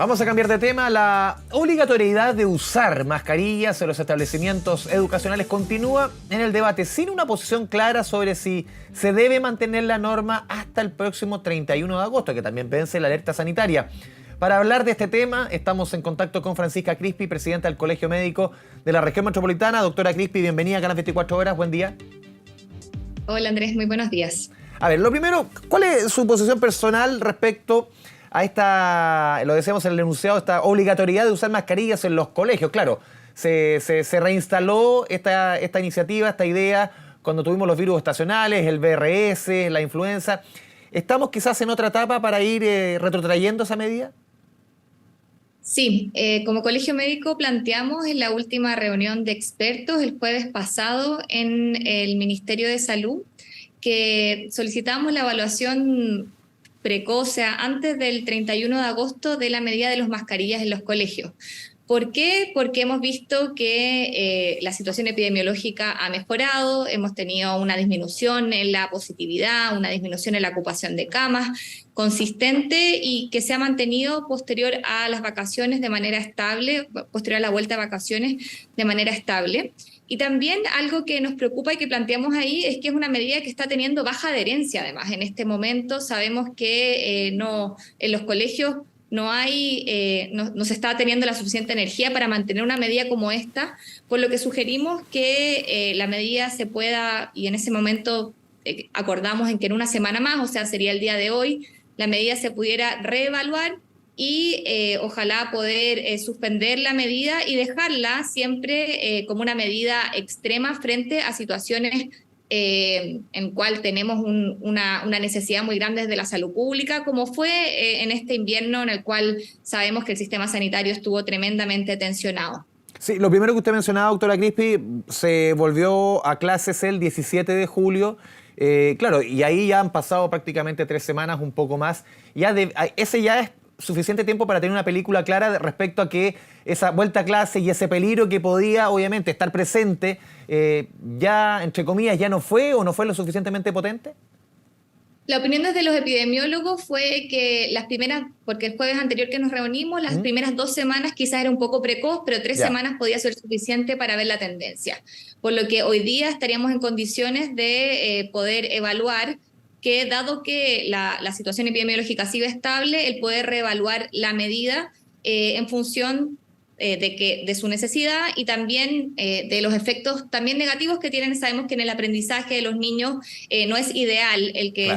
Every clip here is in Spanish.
Vamos a cambiar de tema. La obligatoriedad de usar mascarillas en los establecimientos educacionales continúa en el debate sin una posición clara sobre si se debe mantener la norma hasta el próximo 31 de agosto, que también vence la alerta sanitaria. Para hablar de este tema, estamos en contacto con Francisca Crispi, presidenta del Colegio Médico de la Región Metropolitana. Doctora Crispi, bienvenida a Canal 24 Horas. Buen día. Hola Andrés, muy buenos días. A ver, lo primero, ¿cuál es su posición personal respecto a esta, lo decíamos en el enunciado, esta obligatoriedad de usar mascarillas en los colegios? Claro, se reinstaló esta iniciativa, esta idea, cuando tuvimos los virus estacionales, el VRS, la influenza. ¿Estamos quizás en otra etapa para ir retrotrayendo esa medida? Sí, como Colegio Médico planteamos en la última reunión de expertos el jueves pasado en el Ministerio de Salud que solicitamos la evaluación precoz, o sea, antes del 31 de agosto de la medida de las mascarillas en los colegios. ¿Por qué? Porque hemos visto que la situación epidemiológica ha mejorado, hemos tenido una disminución en la positividad, una disminución en la ocupación de camas consistente y que se ha mantenido posterior a las vacaciones de manera estable, posterior a la vuelta de vacaciones de manera estable. Y también algo que nos preocupa y que planteamos ahí es que es una medida que está teniendo baja adherencia además. En este momento sabemos que en los colegios no se está teniendo la suficiente energía para mantener una medida como esta, por lo que sugerimos que la medida se pueda, y en ese momento acordamos en que en una semana más, o sea, sería el día de hoy, la medida se pudiera reevaluar y ojalá poder suspender la medida y dejarla siempre como una medida extrema frente a situaciones en cual tenemos una necesidad muy grande de la salud pública, como fue en este invierno en el cual sabemos que el sistema sanitario estuvo tremendamente tensionado. Sí, lo primero que usted mencionaba, doctora Crispi, se volvió a clases el 17 de julio. Claro, y ahí ya han pasado prácticamente 3 semanas, un poco más. Ese ya es suficiente tiempo para tener una película clara respecto a que esa vuelta a clase y ese peligro que podía, obviamente, estar presente, ya, entre comillas, ya no fue o no fue lo suficientemente potente. La opinión desde los epidemiólogos fue que las primeras, porque el jueves anterior que nos reunimos, las primeras 2 semanas quizás era un poco precoz, pero 3 semanas podía ser suficiente para ver la tendencia. Por lo que hoy día estaríamos en condiciones de poder evaluar que dado que la situación epidemiológica sigue estable, el poder reevaluar la medida en función de su necesidad y también de los efectos también negativos que tienen. Sabemos que en el aprendizaje de los niños no es ideal el que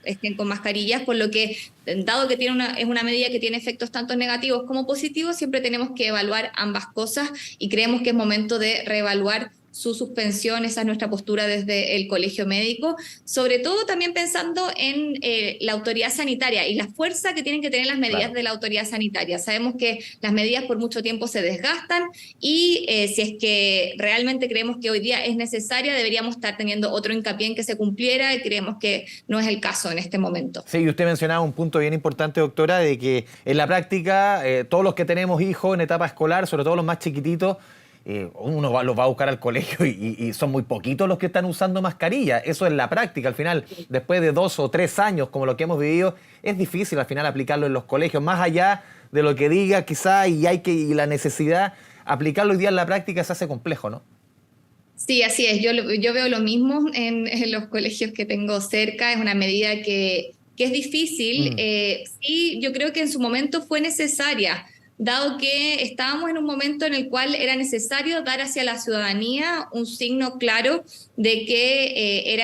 estén con mascarillas, por lo que, dado que es una medida que tiene efectos tanto negativos como positivos, siempre tenemos que evaluar ambas cosas y creemos que es momento de reevaluar su suspensión. Esa es nuestra postura desde el Colegio Médico, sobre todo también pensando en la autoridad sanitaria y la fuerza que tienen que tener las medidas de la autoridad sanitaria. Sabemos que las medidas por mucho tiempo se desgastan y si es que realmente creemos que hoy día es necesaria, deberíamos estar teniendo otro hincapié en que se cumpliera y creemos que no es el caso en este momento. Sí, y usted mencionaba un punto bien importante, doctora, de que en la práctica todos los que tenemos hijos en etapa escolar, sobre todo los más chiquititos, uno los va a buscar al colegio y son muy poquitos los que están usando mascarilla. Eso es la práctica. Al final, después de 2 o 3 años, como lo que hemos vivido, es difícil al final aplicarlo en los colegios. Más allá de lo que diga quizá y la necesidad, aplicarlo hoy día en la práctica se hace complejo, ¿no? Sí, así es. Yo veo lo mismo en los colegios que tengo cerca. Es una medida que es difícil. Sí, yo creo que en su momento fue necesaria, dado que estábamos en un momento en el cual era necesario dar hacia la ciudadanía un signo claro de que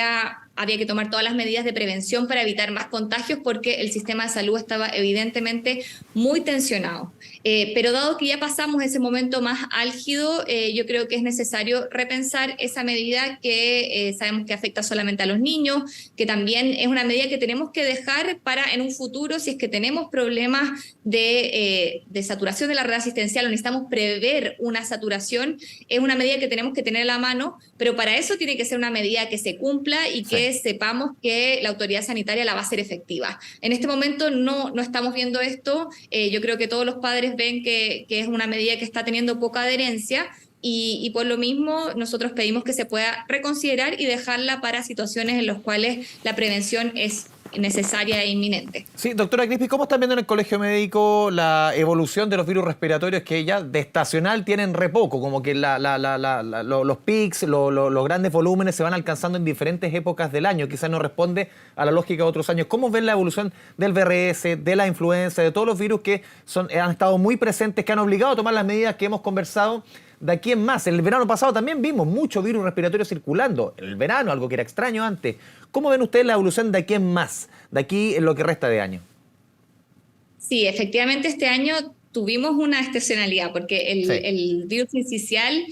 había que tomar todas las medidas de prevención para evitar más contagios porque el sistema de salud estaba evidentemente muy tensionado. Pero dado que ya pasamos ese momento más álgido, yo creo que es necesario repensar esa medida que sabemos que afecta solamente a los niños, que también es una medida que tenemos que dejar para en un futuro, si es que tenemos problemas de saturación de la red asistencial o necesitamos prever una saturación, es una medida que tenemos que tener a la mano, pero para eso tiene que ser una medida que se cumpla y que sepamos que la autoridad sanitaria la va a hacer efectiva. En este momento no estamos viendo esto. Yo creo que todos los padres ven que es una medida que está teniendo poca adherencia y por lo mismo nosotros pedimos que se pueda reconsiderar y dejarla para situaciones en las cuales la prevención es necesaria e inminente. Sí, doctora Crispi, ¿cómo están viendo en el Colegio Médico la evolución de los virus respiratorios que ya de estacional tienen re poco? Como que los pics, los grandes volúmenes se van alcanzando en diferentes épocas del año. Quizás no responde a la lógica de otros años. ¿Cómo ven la evolución del VRS, de la influenza, de todos los virus que han estado muy presentes, que han obligado a tomar las medidas que hemos conversado? De aquí en más, el verano pasado también vimos mucho virus respiratorio circulando. El verano, algo que era extraño antes. ¿Cómo ven ustedes la evolución de aquí en más, de aquí en lo que resta de año? Sí, efectivamente este año tuvimos una estacionalidad porque Sí. el virus sincicial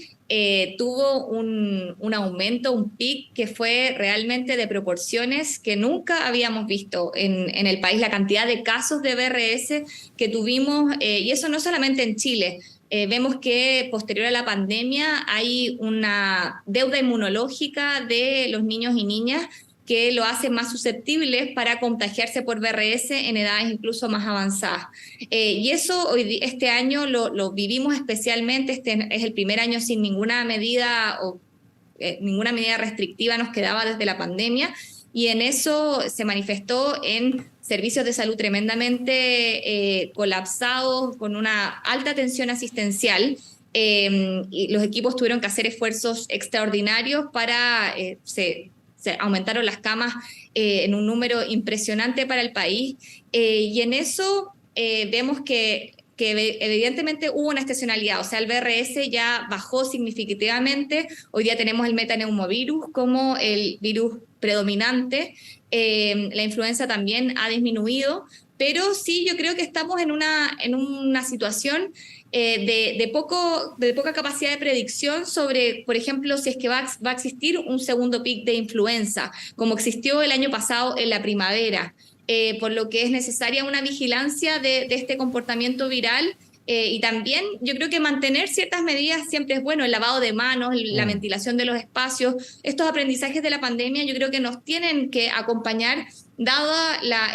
tuvo un aumento, un pic que fue realmente de proporciones que nunca habíamos visto en el país, la cantidad de casos de VRS que tuvimos, y eso no solamente en Chile. Vemos que posterior a la pandemia hay una deuda inmunológica de los niños y niñas que lo hace más susceptibles para contagiarse por VRS en edades incluso más avanzadas. Y eso este año lo vivimos especialmente, este es el primer año sin ninguna medida ninguna medida restrictiva nos quedaba desde la pandemia, y en eso se manifestó en servicios de salud tremendamente colapsados, con una alta tensión asistencial, y los equipos tuvieron que hacer esfuerzos extraordinarios para... se aumentaron las camas en un número impresionante para el país, y en eso vemos que evidentemente hubo una estacionalidad, o sea, el VRS ya bajó significativamente. Hoy día tenemos el metaneumovirus como el virus predominante, la influenza también ha disminuido, pero sí yo creo que estamos en una situación de poca capacidad de predicción sobre, por ejemplo, si es que va a existir un segundo pic de influenza, como existió el año pasado en la primavera. Por lo que es necesaria una vigilancia de este comportamiento viral, y también yo creo que mantener ciertas medidas siempre es bueno, el lavado de manos, la ventilación de los espacios. Estos aprendizajes de la pandemia yo creo que nos tienen que acompañar dado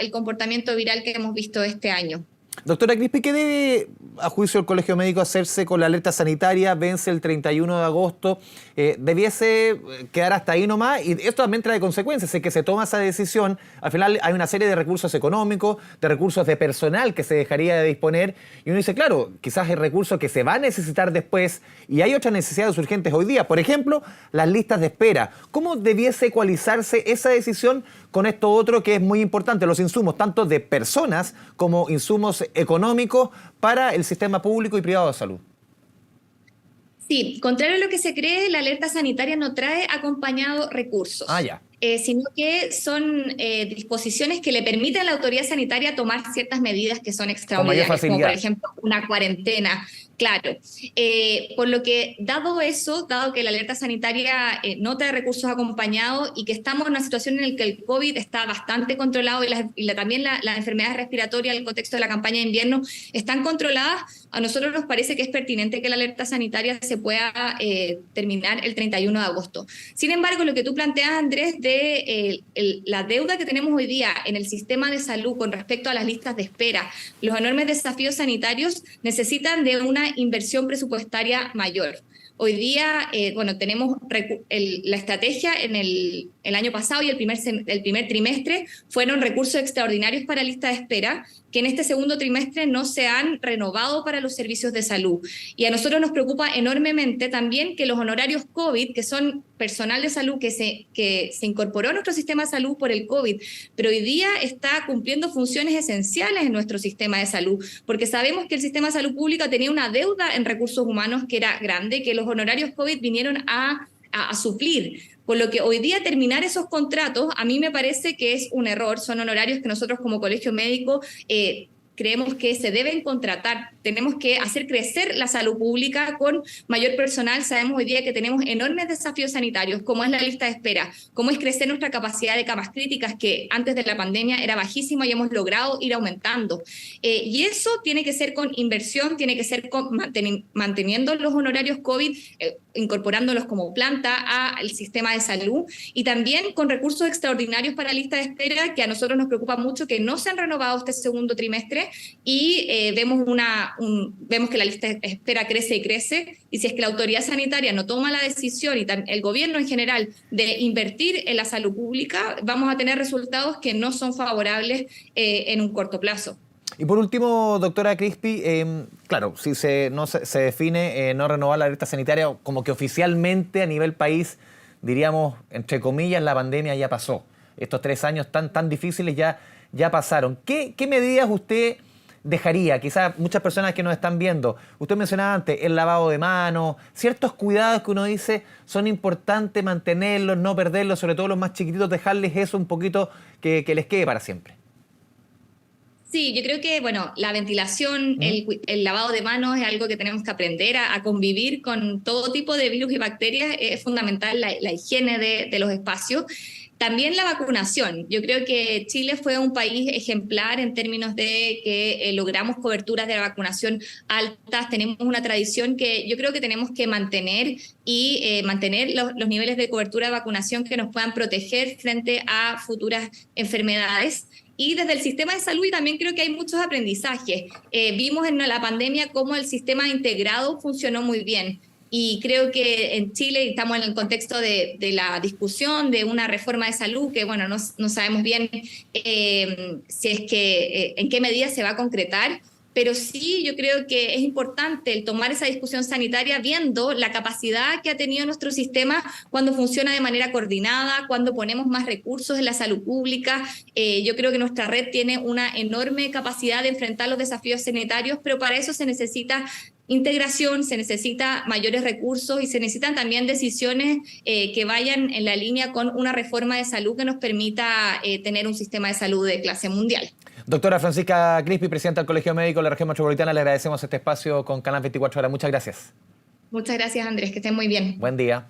el comportamiento viral que hemos visto este año. Doctora Crispi, ¿qué debe, a juicio del Colegio Médico, hacerse con la alerta sanitaria? Vence el 31 de agosto. ¿Debiese quedar hasta ahí nomás? Y esto también trae consecuencias. Es que se toma esa decisión. Al final hay una serie de recursos económicos, de recursos de personal que se dejaría de disponer. Y uno dice, claro, quizás hay recursos que se va a necesitar después. Y hay otras necesidades urgentes hoy día. Por ejemplo, las listas de espera. ¿Cómo debiese ecualizarse esa decisión con esto otro que es muy importante? Los insumos, tanto de personas como insumos económicos para el sistema público y privado de salud. Sí, contrario a lo que se cree, la alerta sanitaria no trae acompañado recursos. Ya. Sino que son disposiciones que le permiten a la autoridad sanitaria tomar ciertas medidas que son extraordinarias, como por ejemplo una cuarentena. Claro, por lo que dado que la alerta sanitaria no trae recursos acompañados y que estamos en una situación en la que el COVID está bastante controlado y también las enfermedades respiratorias en el contexto de la campaña de invierno están controladas, a nosotros nos parece que es pertinente que la alerta sanitaria se pueda terminar el 31 de agosto. Sin embargo, lo que tú planteas, Andrés, de la deuda que tenemos hoy día en el sistema de salud con respecto a las listas de espera, los enormes desafíos sanitarios necesitan de una inversión presupuestaria mayor. Hoy día, tenemos la estrategia en el año pasado y el primer trimestre fueron recursos extraordinarios para lista de espera, que en este segundo trimestre no se han renovado para los servicios de salud. Y a nosotros nos preocupa enormemente también que los honorarios COVID, que son personal de salud que se incorporó a nuestro sistema de salud por el COVID, pero hoy día está cumpliendo funciones esenciales en nuestro sistema de salud, porque sabemos que el sistema de salud pública tenía una deuda en recursos humanos que era grande, que los honorarios COVID vinieron a suplir. Por lo que hoy día terminar esos contratos a mí me parece que es un error. Son honorarios que nosotros como colegio médico creemos que se deben contratar. Tenemos que hacer crecer la salud pública con mayor personal. Sabemos hoy día que tenemos enormes desafíos sanitarios, como es la lista de espera, como es crecer nuestra capacidad de camas críticas, que antes de la pandemia era bajísima y hemos logrado ir aumentando. Y eso tiene que ser con inversión, tiene que ser con manteniendo los honorarios COVID, incorporándolos como planta al sistema de salud, y también con recursos extraordinarios para lista de espera, que a nosotros nos preocupa mucho que no se han renovado este segundo trimestre, y vemos que la lista de espera crece y crece, y si es que la autoridad sanitaria no toma la decisión y el gobierno en general de invertir en la salud pública, vamos a tener resultados que no son favorables en un corto plazo. Y por último, doctora Crispi, claro, si se define no renovar la alerta sanitaria, como que oficialmente a nivel país, diríamos, entre comillas, la pandemia ya pasó. Estos 3 años tan difíciles ya pasaron. ¿Qué medidas usted dejaría? Quizás muchas personas que nos están viendo, usted mencionaba antes el lavado de manos, ciertos cuidados que uno dice son importantes mantenerlos, no perderlos, sobre todo los más chiquititos, dejarles eso un poquito que les quede para siempre. Sí, yo creo que, bueno, la ventilación, el lavado de manos es algo que tenemos que aprender a convivir con todo tipo de virus y bacterias. Es fundamental la higiene de los espacios. También la vacunación. Yo creo que Chile fue un país ejemplar en términos de que logramos coberturas de la vacunación altas. Tenemos una tradición que yo creo que tenemos que mantener y mantener los niveles de cobertura de vacunación que nos puedan proteger frente a futuras enfermedades. Y desde el sistema de salud, y también creo que hay muchos aprendizajes. Vimos en la pandemia cómo el sistema integrado funcionó muy bien. Y creo que en Chile estamos en el contexto de la discusión de una reforma de salud que, bueno, no sabemos bien si es que en qué medida se va a concretar. Pero sí, yo creo que es importante el tomar esa discusión sanitaria viendo la capacidad que ha tenido nuestro sistema cuando funciona de manera coordinada, cuando ponemos más recursos en la salud pública. Yo creo que nuestra red tiene una enorme capacidad de enfrentar los desafíos sanitarios, pero para eso se necesita integración, se necesita mayores recursos y se necesitan también decisiones que vayan en la línea con una reforma de salud que nos permita tener un sistema de salud de clase mundial. Doctora Francisca Crispi, presidenta del Colegio Médico de la Región Metropolitana, le agradecemos este espacio con Canal 24 Horas. Muchas gracias. Muchas gracias, Andrés, que estén muy bien. Buen día.